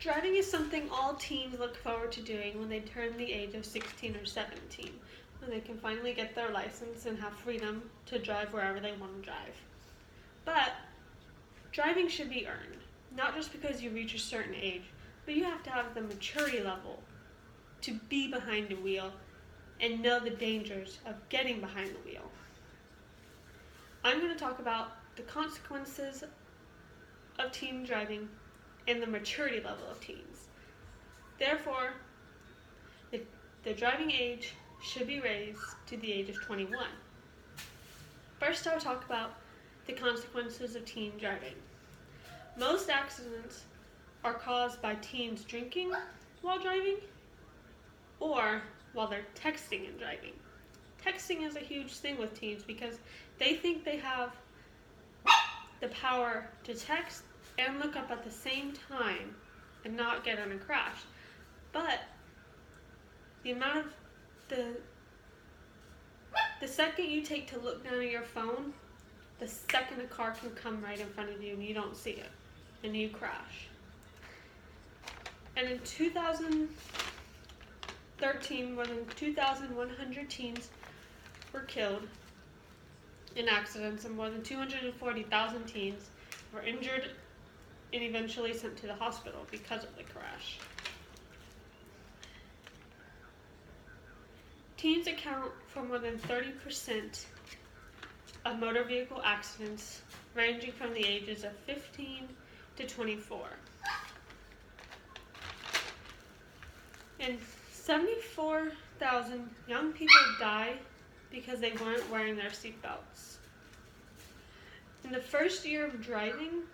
Driving is something all teens look forward to doing when they turn the age of 16 or 17, when they can finally get their license and have freedom to drive wherever they want to drive. But driving should be earned, not just because you reach a certain age, but you have to have the maturity level to be behind the wheel and know the dangers of getting behind the wheel. I'm going to talk about the consequences of teen driving and the maturity level of teens. Therefore, the driving age should be raised to the age of 21. First, I'll talk about the consequences of teen driving. Most accidents are caused by teens drinking while driving or while they're texting and driving. Texting is a huge thing with teens because they think they have the power to text and look up at the same time and not get in a crash. But the amount of the second you take to look down at your phone, the second a car can come right in front of you and you don't see it and you crash. And in 2013, more than 2,100 teens were killed in accidents and more than 240,000 teens were injured and eventually sent to the hospital because of the crash. Teens account for more than 30% of motor vehicle accidents, ranging from the ages of 15 to 24. And 74,000 young people die because they weren't wearing their seatbelts. In the first year of driving,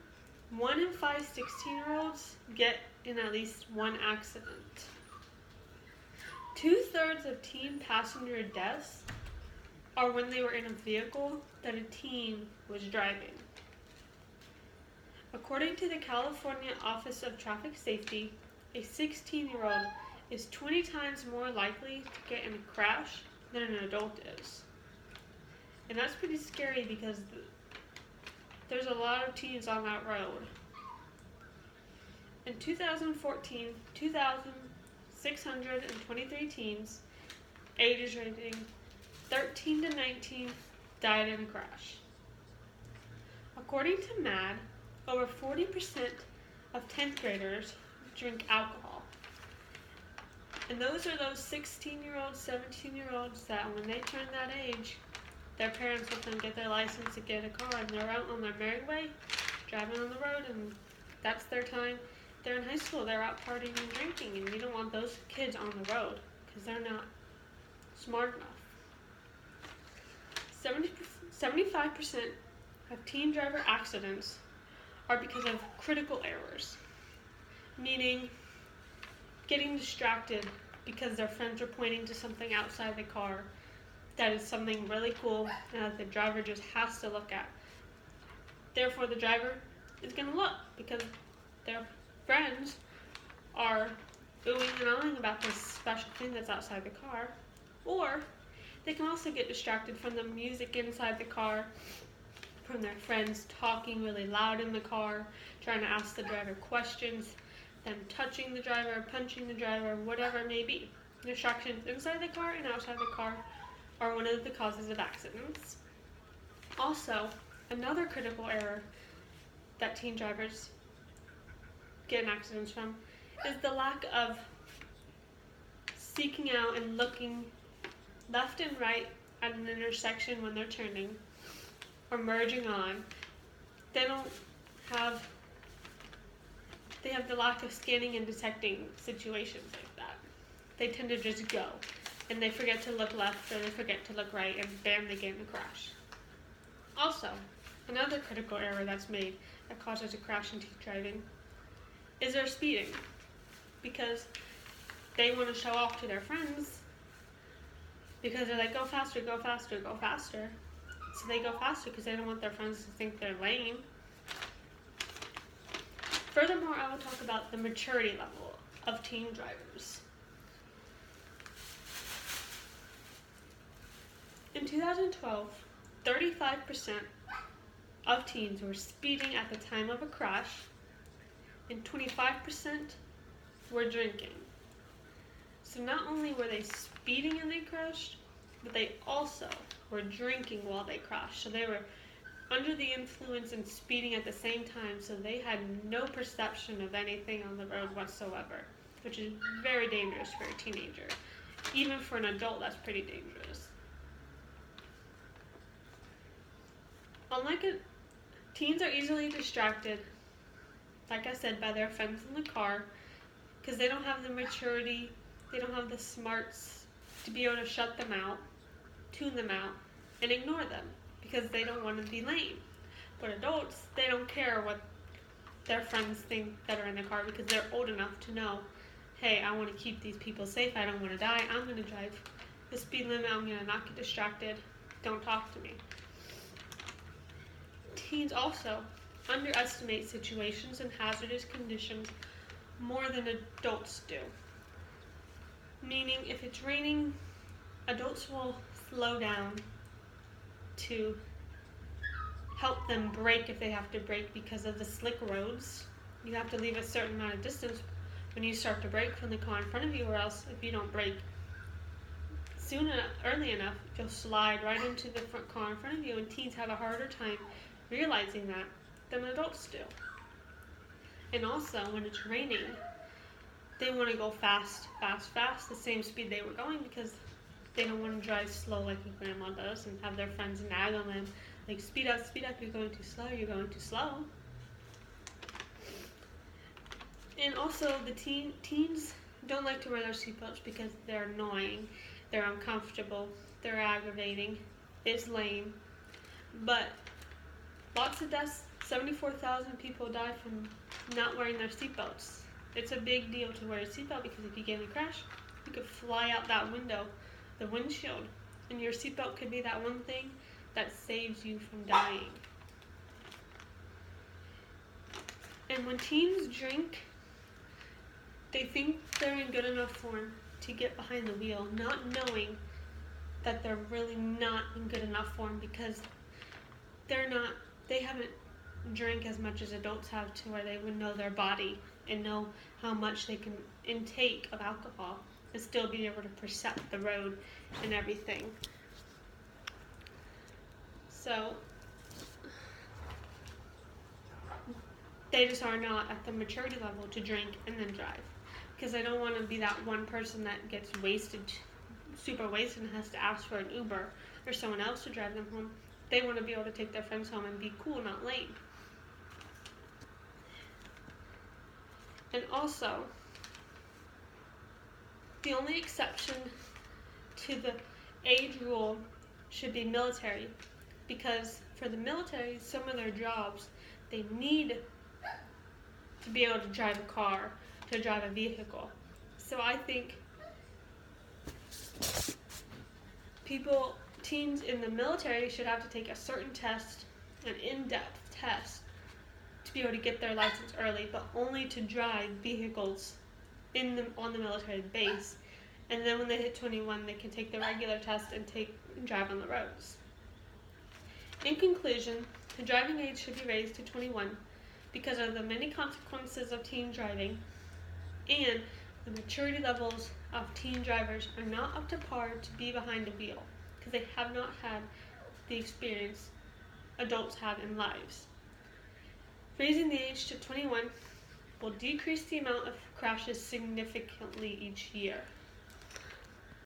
1 in 5 16-year-olds get in at least one accident. 2/3 of teen passenger deaths are when they were in a vehicle that a teen was driving. According to the California Office of Traffic Safety, a 16-year-old is 20 times more likely to get in a crash than an adult is. And that's pretty scary because there's a lot of teens on that road. In 2014, 2,623 teens, ages ranging 13 to 19, died in a crash. According to MAD, over 40% of 10th graders drink alcohol. And those are those 16-year-olds, 17-year-olds that when they turn that age, their parents let them get their license to get a car and they're out on their merry way, driving on the road, and that's their time. They're in high school, they're out partying and drinking, and you don't want those kids on the road because they're not smart enough. 75% of teen driver accidents are because of critical errors, meaning getting distracted because their friends are pointing to something outside the car that is something really cool and that the driver just has to look at. Therefore, the driver is going to look because their friends are oohing and ahhing about this special thing that's outside the car. Or they can also get distracted from the music inside the car, from their friends talking really loud in the car, trying to ask the driver questions, them touching the driver, punching the driver, whatever it may be. Distractions inside the car and outside the car are one of the causes of accidents. Also, another critical error that teen drivers get in accidents from is the lack of seeking out and looking left and right at an intersection when they're turning or merging on. They have the lack of scanning and detecting situations like that. They tend to just go, and they forget to look left or they forget to look right, and bam, they get in a crash. Also, another critical error that's made that causes a crash in teen driving is their speeding, because they want to show off to their friends because they're like, go faster, go faster, go faster. So they go faster because they don't want their friends to think they're lame. Furthermore, I will talk about the maturity level of teen drivers. In 2012, 35% of teens were speeding at the time of a crash, and 25% were drinking. So not only were they speeding and they crashed, but they also were drinking while they crashed. So they were under the influence and speeding at the same time, so they had no perception of anything on the road whatsoever, which is very dangerous for a teenager. Even for an adult, that's pretty dangerous. Unlike it, teens are easily distracted, like I said, by their friends in the car, because they don't have the maturity, they don't have the smarts to be able to shut them out, tune them out, and ignore them, because they don't want to be lame. But adults, they don't care what their friends think that are in the car, because they're old enough to know, hey, I want to keep these people safe, I don't want to die, I'm going to drive the speed limit, I'm going to not get distracted, don't talk to me. Teens also underestimate situations and hazardous conditions more than adults do. Meaning, if it's raining, adults will slow down to help them brake if they have to brake because of the slick roads. You have to leave a certain amount of distance when you start to brake from the car in front of you, or else if you don't brake early enough, you'll slide right into the front car in front of you, and teens have a harder time realizing that than adults do. And also, when it's raining, they want to go fast, the same speed they were going, because they don't want to drive slow like your grandma does and have their friends nag on them, like, speed up, you're going too slow, you're going too slow. And also, the teens don't like to wear their seatbelts because they're annoying, they're uncomfortable, they're aggravating, it's lame. But lots of deaths, 74,000 people die from not wearing their seatbelts. It's a big deal to wear a seatbelt, because if you get in a crash, you could fly out that window, the windshield, and your seatbelt could be that one thing that saves you from dying. And when teens drink, they think they're in good enough form to get behind the wheel, not knowing that they're really not in good enough form, because they haven't drank as much as adults have to where they would know their body and know how much they can intake of alcohol and still be able to percept the road and everything. So they just are not at the maturity level to drink and then drive, because they don't want to be that one person that gets wasted, super wasted, and has to ask for an Uber or someone else to drive them home. They want to be able to take their friends home and be cool, not lame. And also, the only exception to the age rule should be military, because for the military, some of their jobs, they need to be able to drive a car, to drive a vehicle. So I think teens in the military should have to take a certain test, an in-depth test, to be able to get their license early, but only to drive vehicles on the military base. And then when they hit 21, they can take the regular test and drive on the roads. In conclusion, the driving age should be raised to 21 because of the many consequences of teen driving, and the maturity levels of teen drivers are not up to par to be behind a wheel, because they have not had the experience adults have in lives. Raising the age to 21 will decrease the amount of crashes significantly each year.